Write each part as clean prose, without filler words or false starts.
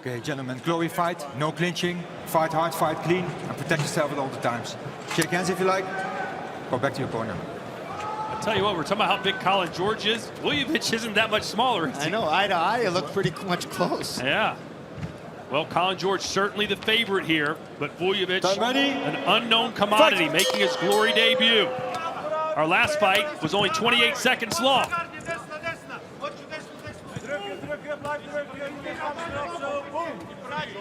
Okay, gentlemen, glory fight, no clinching, fight hard, fight clean, and protect yourself at all the times. Shake hands if you like, go back to your corner. I'll tell you what, we're talking about how big Colin George is. Vujovic isn't that much smaller. I know, eye to eye, it looked pretty much close. Yeah. Well, Colin George certainly the favorite here, but Vujovic, an unknown commodity, making his glory debut. Our last fight was only 28 seconds long.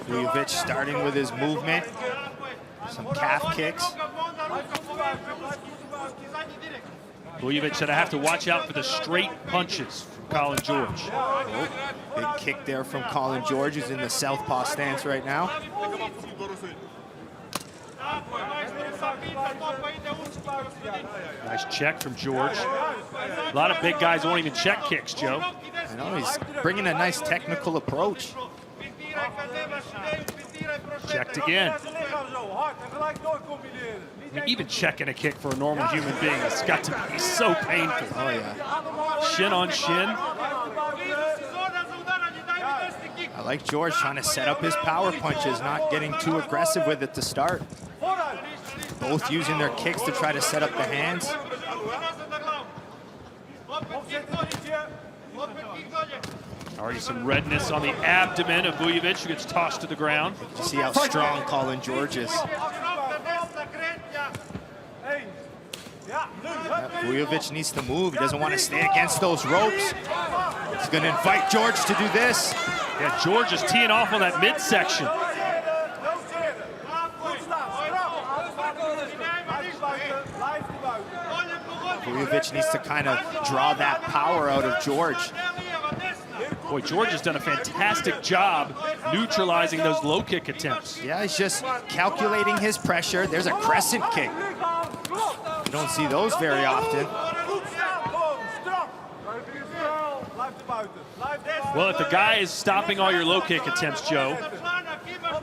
Vujovic starting with his movement, some calf kicks. Vujovic said I have to watch out for the straight punches from Colin George. Oh, big kick there from Colin George, who's in the southpaw stance right now. Nice check from George. A lot of big guys won't even check kicks, Joe. I know, he's bringing a nice technical approach. Checked again. I mean, even checking a kick for a normal human being has got to be so painful. Oh, yeah. Shin on shin. I like George trying to set up his power punches, not getting too aggressive with it to start. Both using their kicks to try to set up the hands. Already some redness on the abdomen of Vujovic, who gets tossed to the ground. You see how strong Colin George is. Vujovic needs to move. He doesn't want to stay against those ropes. He's going to invite George to do this. Yeah, George is teeing off on that midsection. Vujovic needs to kind of draw that power out of George. Boy, George has done a fantastic job neutralizing those low kick attempts. Yeah, he's just calculating his pressure. There's a crescent kick. You don't see those very often. Well, if the guy is stopping all your low kick attempts, Joe,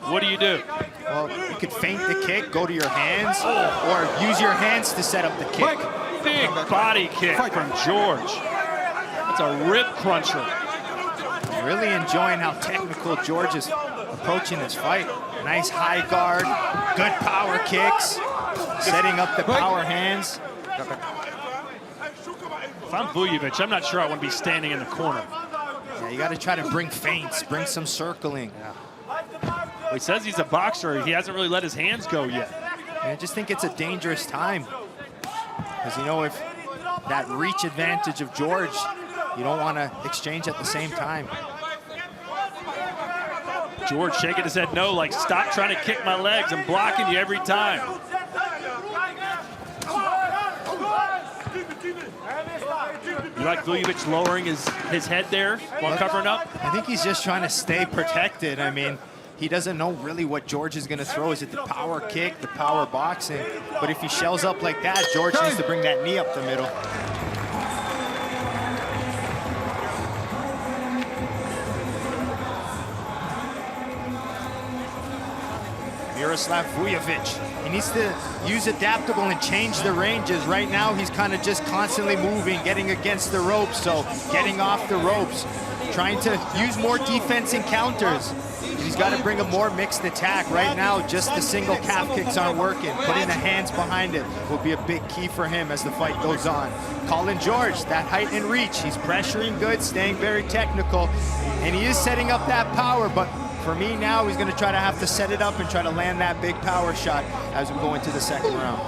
what do? Well, you could feint the kick, go to your hands, or use your hands to set up the kick. Big body kick from George. That's a rib cruncher. Really enjoying how technical George is approaching this fight. Nice high guard, good power kicks, setting up the power hands. If I'm Vujovic, I'm not sure I want to be standing in the corner. Yeah, you got to try to bring feints, bring some circling. Well, he says he's a boxer. He hasn't really let his hands go yet. And I just think it's a dangerous time. Because, you know, if that reach advantage of George, you don't want to exchange at the same time. George shaking his head no, like, stop trying to kick my legs. I'm blocking you every time. You like Vujovic lowering his head there while covering up? I think he's just trying to stay protected. I mean, he doesn't know really what George is going to throw. Is it the power kick, the power boxing? But if he shells up like that, George needs to bring that knee up the middle. Miroslav Vujovic. He needs to use adaptable and change the ranges. Right now, he's kind of just constantly moving, getting against the ropes, so getting off the ropes, trying to use more defense and counters. He's got to bring a more mixed attack. Right now, just the single calf kicks aren't working. Putting the hands behind it will be a big key for him as the fight goes on. Colin George, that height and reach. He's pressuring good, staying very technical, and he is setting up that power, but for me now, he's going to try to have to set it up and try to land that big power shot as we go into the second round.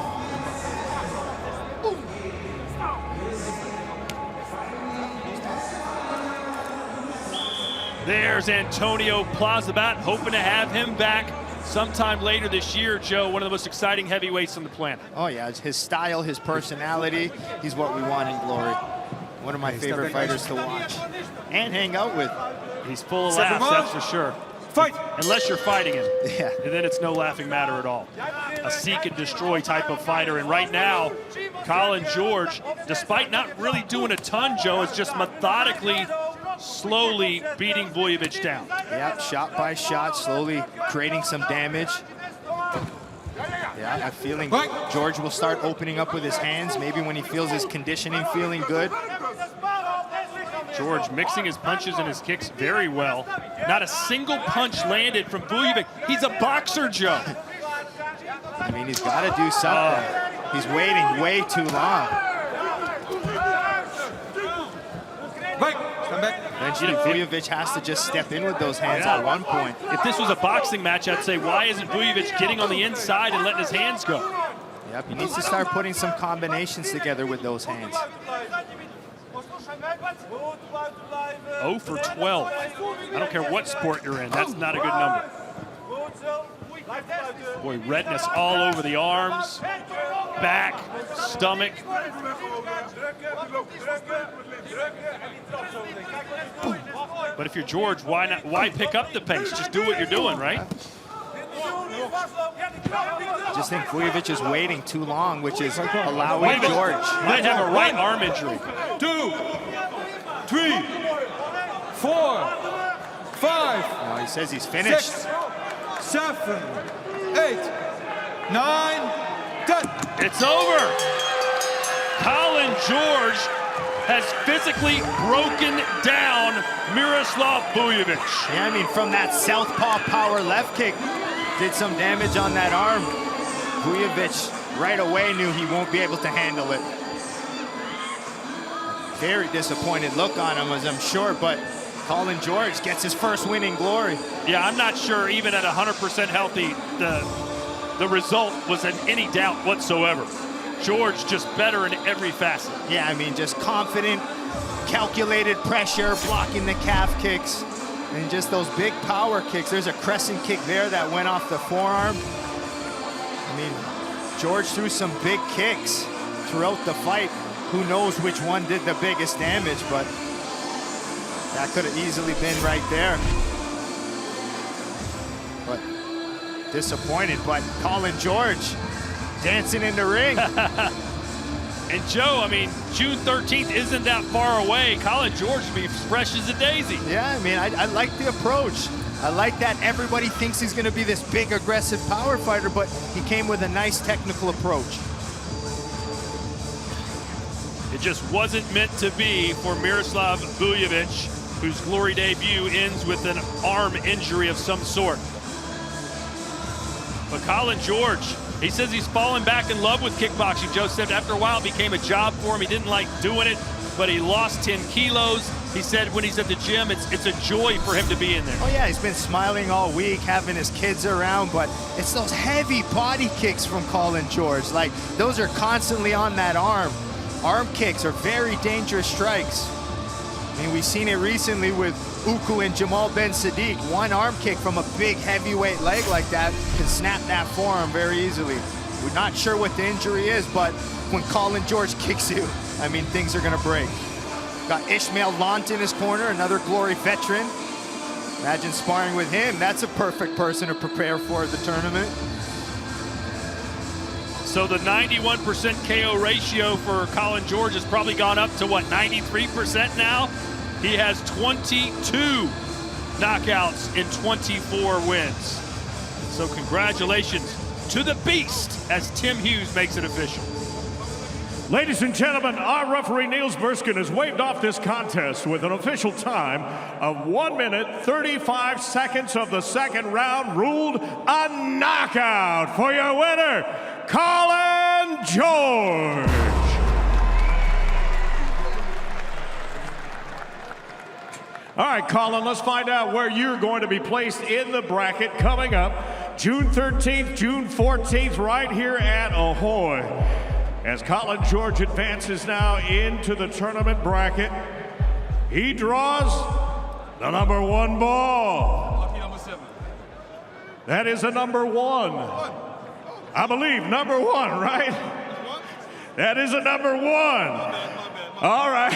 There's Antonio Plazabat, hoping to have him back sometime later this year, Joe. One of the most exciting heavyweights on the planet. Oh yeah, it's his style, his personality. He's what we want in glory. One of my favorite fighters to watch and hang out with. He's full of laughs, that's for sure. Fight! Unless you're fighting him. Yeah. And then it's no laughing matter at all. A seek and destroy type of fighter. And right now, Colin George, despite not really doing a ton, Joe, is just methodically, slowly beating Vujovic down. Yeah, shot by shot, slowly creating some damage. Yeah, I'm feeling George will start opening up with his hands, maybe when he feels his conditioning feeling good. George mixing his punches and his kicks very well. Not a single punch landed from Vujovic. He's a boxer, Joe. I mean, he's got to do something. He's waiting way too long. Stand back. Eventually, Vujovic has to just step in with those hands at one point. If this was a boxing match, I'd say, why isn't Vujovic getting on the inside and letting his hands go? Yep, he needs to start putting some combinations together with those hands. 0 for 12. I don't care what sport you're in. That's not a good number. Boy, redness all over the arms, back, stomach. But if you're George, why not? Why pick up the pace? Just do what you're doing, right? I just think Vujovic is waiting too long, which is allowing George. Might have a right arm injury. 2, 3, 4, 5. No, he says he's finished. 6, 7, 8, 9, 10. It's over. Colin George has physically broken down Miroslav Vujovic. Yeah, I mean, from that southpaw power left kick, did some damage on that arm. Vujovic right away knew he won't be able to handle it. Very disappointed look on him, as I'm sure, but Colin George gets his first win in glory. Yeah, I'm not sure even at 100% healthy the result was in any doubt whatsoever. George just better in every facet. Yeah, I mean, just confident, calculated pressure, blocking the calf kicks, and just those big power kicks. There's a crescent kick there that went off the forearm. I mean, George threw some big kicks throughout the fight. Who knows which one did the biggest damage, but that could have easily been right there. But disappointed, but Colin George dancing in the ring. And Joe, I mean, June 13th isn't that far away. Colin George will be fresh as a daisy. Yeah, I mean, I like the approach. I like that everybody thinks he's going to be this big, aggressive power fighter, but he came with a nice technical approach. It just wasn't meant to be for Miroslav Vujovic, whose glory debut ends with an arm injury of some sort. But Colin George, he says he's fallen back in love with kickboxing. Joe said after a while it became a job for him. He didn't like doing it, but he lost 10 kilos. He said when he's at the gym, it's a joy for him to be in there. Oh yeah, he's been smiling all week, having his kids around, but it's those heavy body kicks from Colin George. Like, those are constantly on that arm. Arm kicks are very dangerous strikes. I mean, we've seen it recently with Uku and Jamal Ben Sadiq. One arm kick from a big heavyweight leg like that can snap that forearm very easily. We're not sure what the injury is, but when Colin George kicks you, I mean, things are gonna break. Got Ishmael Lant in his corner, another Glory veteran. Imagine sparring with him. That's a perfect person to prepare for the tournament. So the 91% KO ratio for Colin George has probably gone up to what, 93% now? He has 22 knockouts in 24 wins. So congratulations to the Beast as Tim Hughes makes it official. Ladies and gentlemen, our referee Niels Burskin has waved off this contest with an official time of 1 minute, 35 seconds of the second round, ruled a knockout for your winner, Colin George. All right, Colin, let's find out where you're going to be placed in the bracket coming up June 13th, June 14th, right here at Ahoy. As Colin George advances now into the tournament bracket, he draws the number 1 ball. Lucky number 7. That is a number 1. I believe number 1, right? That is a number 1. All right.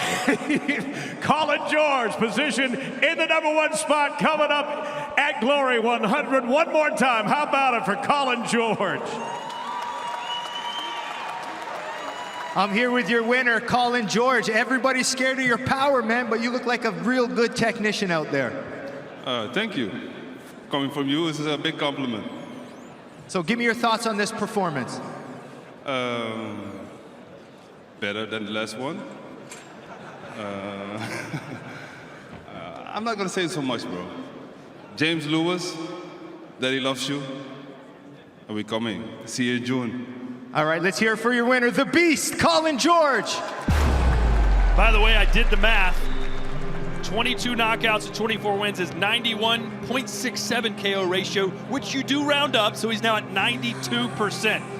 Colin George, positioned in the number 1 spot, coming up at Glory 100. One more time. How about it for Colin George? I'm here with your winner, Colin George. Everybody's scared of your power, man, but you look like a real good technician out there. Thank you. Coming from you is a big compliment. So give me your thoughts on this performance. Better than the last one. I'm not gonna say so much, bro. James Lewis, Daddy loves you, and we coming. See you in June. All right, let's hear it for your winner, the Beast, Colin George. By the way, I did the math. 22 knockouts and 24 wins is 91.67 KO ratio, which you do round up, so he's now at 92%.